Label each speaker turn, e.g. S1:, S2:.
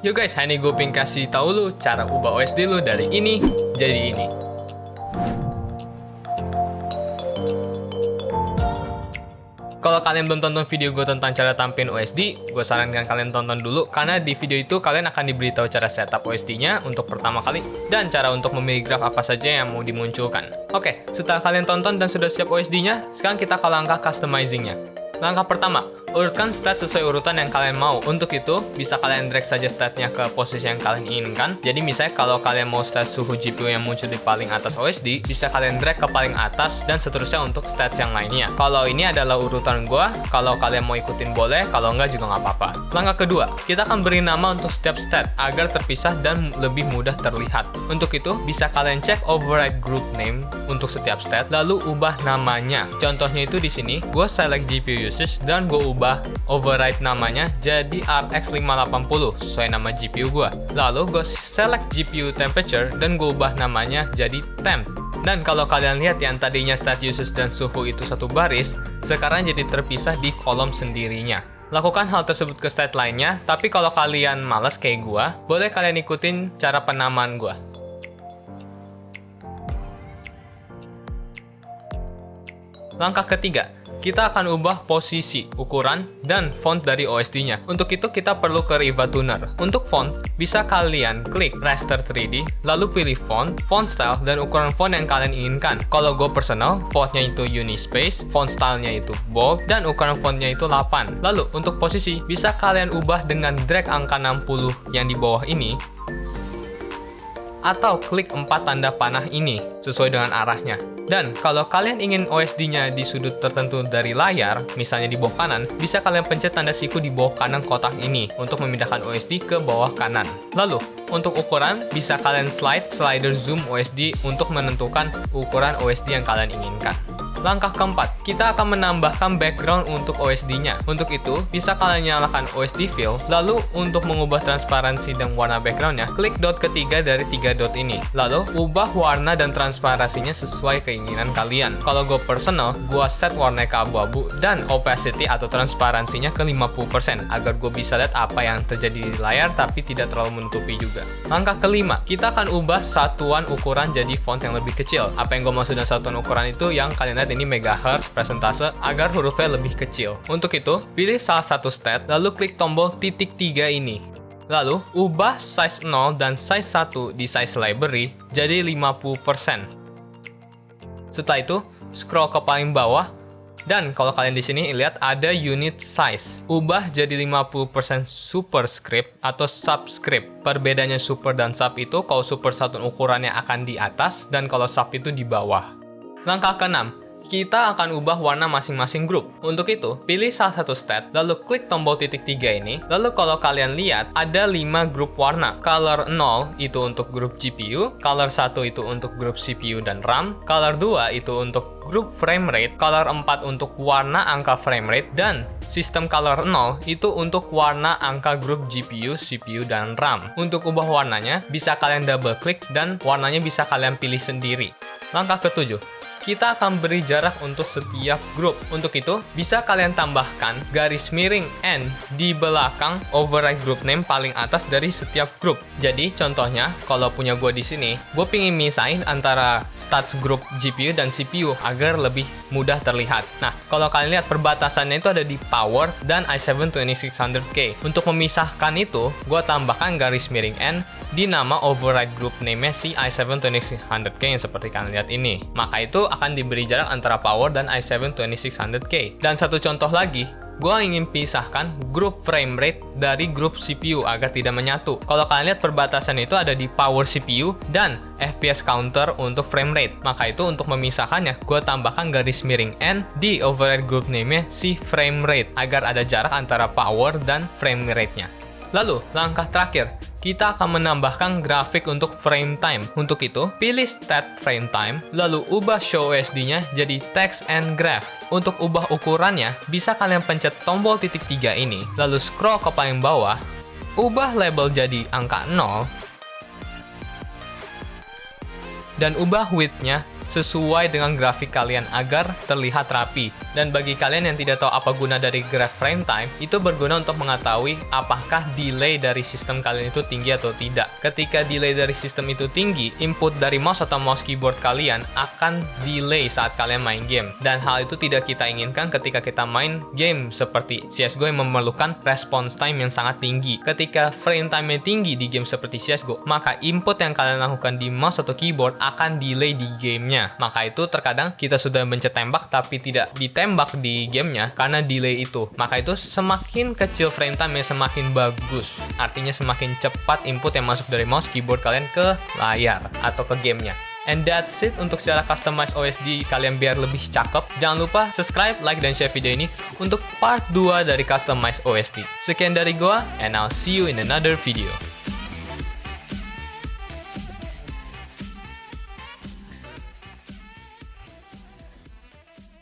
S1: Yuk guys, hari ini gue pengen kasih tahu lu cara ubah OSD lu dari ini jadi ini. Kalau kalian belum tonton video gue tentang cara tampilin OSD, gue sarankan kalian tonton dulu, karena di video itu kalian akan diberitahu cara setup OSD-nya untuk pertama kali, dan cara untuk memilih graf apa saja yang mau dimunculkan. Oke, setelah kalian tonton dan sudah siap OSD-nya, sekarang kita ke langkah customizing-nya. Langkah pertama, urutkan stat sesuai urutan yang kalian mau. Untuk itu, bisa kalian drag saja statnya ke posisi yang kalian inginkan. Jadi misalnya kalau kalian mau stat suhu GPU yang muncul di paling atas OSD, bisa kalian drag ke paling atas dan seterusnya untuk stats yang lainnya. Kalau ini adalah urutan gua, kalau kalian mau ikutin boleh, kalau enggak juga nggak apa-apa. Langkah kedua, kita akan beri nama untuk setiap stat agar terpisah dan lebih mudah terlihat. Untuk itu, bisa kalian cek override group name untuk setiap stat, lalu ubah namanya. Contohnya itu di sini, gua select GPU usage dan gue ubah override namanya jadi RX 580 sesuai nama GPU gue. Lalu gue select GPU temperature dan gue ubah namanya jadi temp. Dan kalau kalian lihat yang tadinya stat usage dan suhu itu satu baris, sekarang jadi terpisah di kolom sendirinya. Lakukan hal tersebut ke stat lainnya, tapi kalau kalian malas kayak gue, boleh kalian ikutin cara penamaan gue. Langkah ketiga, kita akan ubah posisi, ukuran, dan font dari OSD-nya. Untuk itu kita perlu ke Riva Tuner. Untuk font, bisa kalian klik Raster 3D, lalu pilih font, font style, dan ukuran font yang kalian inginkan. Kalau gue personal, fontnya itu Unispace, font stylenya itu bold, dan ukuran fontnya itu 8. Lalu untuk posisi, bisa kalian ubah dengan drag angka 60 yang di bawah ini, atau klik 4 tanda panah ini sesuai dengan arahnya. Dan kalau kalian ingin OSD-nya di sudut tertentu dari layar, misalnya di bawah kanan, bisa kalian pencet tanda siku di bawah kanan kotak ini untuk memindahkan OSD ke bawah kanan. Lalu, untuk ukuran, bisa kalian slide slider zoom OSD untuk menentukan ukuran OSD yang kalian inginkan. Langkah keempat, kita akan menambahkan background untuk OSD-nya. Untuk itu, bisa kalian nyalakan OSD Fill, lalu untuk mengubah transparansi dan warna background-nya, klik dot ketiga dari 3 dot ini. Lalu, ubah warna dan transparansinya sesuai keinginan kalian. Kalau gue personal, gue set warnanya ke abu-abu dan opacity atau transparansinya ke 50%, agar gue bisa lihat apa yang terjadi di layar tapi tidak terlalu menutupi juga. Langkah kelima, kita akan ubah satuan ukuran jadi font yang lebih kecil. Apa yang gue maksud dengan satuan ukuran itu yang kalian lihat ini megahertz persentase agar hurufnya lebih kecil. Untuk itu, pilih salah satu stat, lalu klik tombol titik 3 ini. Lalu, ubah size 0 dan size 1 di size library jadi 50%. Setelah itu, scroll ke paling bawah, dan kalau kalian di sini lihat ada unit size. Ubah jadi 50% superscript atau subscript. Perbedaannya super dan sub itu, kalau super satuan ukurannya akan di atas, dan kalau sub itu di bawah. Langkah ke-6, kita akan ubah warna masing-masing grup. Untuk itu, pilih salah satu stat, lalu klik tombol titik 3 ini. Lalu kalau kalian lihat, ada 5 grup warna. Color 0 itu untuk grup GPU, color 1 itu untuk grup CPU dan RAM, color 2 itu untuk grup frame rate, color 4 untuk warna angka frame rate, dan sistem color 0 itu untuk warna angka grup GPU, CPU, dan RAM. Untuk ubah warnanya, bisa kalian double klik dan warnanya bisa kalian pilih sendiri. Langkah ke-7, kita akan beri jarak untuk setiap grup. Untuk itu, bisa kalian tambahkan garis miring N di belakang override group name paling atas dari setiap grup. Jadi, contohnya, kalau punya gue di sini, gue pingin misahin antara stats grup GPU dan CPU agar lebih mudah terlihat. Nah, kalau kalian lihat perbatasannya itu ada di power dan i7 2600K. Untuk memisahkan itu, gue tambahkan garis miring N di nama override group name-nya si i7 2600K yang seperti kalian lihat ini. Maka itu akan diberi jarak antara power dan i7 2600K. Dan satu contoh lagi, gue ingin pisahkan grup frame rate dari grup CPU agar tidak menyatu. Kalau kalian lihat perbatasan itu ada di power CPU dan FPS counter untuk frame rate. Maka itu untuk memisahkannya, gue tambahkan garis miring N di override group name-nya si frame rate agar ada jarak antara power dan frame rate-nya. Lalu, langkah terakhir, kita akan menambahkan grafik untuk frame time. Untuk itu, pilih stat frame time, lalu ubah show OSD-nya jadi text and graph. Untuk ubah ukurannya, bisa kalian pencet tombol titik 3 ini, lalu scroll ke paling bawah, ubah label jadi angka 0, dan ubah width-nya sesuai dengan grafik kalian agar terlihat rapi. Dan bagi kalian yang tidak tahu apa guna dari graph frame time, itu berguna untuk mengetahui apakah delay dari sistem kalian itu tinggi atau tidak. Ketika delay dari sistem itu tinggi, input dari mouse atau mouse keyboard kalian akan delay saat kalian main game. Dan hal itu tidak kita inginkan ketika kita main game seperti CSGO yang memerlukan response time yang sangat tinggi. Ketika frame time-nya tinggi di game seperti CSGO, maka input yang kalian lakukan di mouse atau keyboard akan delay di gamenya. Maka itu terkadang kita sudah mencet tembak tapi tidak ditembak di gamenya karena delay itu. Maka itu semakin kecil frame time-nya semakin bagus. Artinya semakin cepat input yang masuk dari mouse keyboard kalian ke layar atau ke gamenya. And that's it untuk cara customize OSD kalian biar lebih cakep. Jangan lupa subscribe, like, dan share video ini untuk part 2 dari customize OSD. Sekian dari gua, and I'll see you in another video.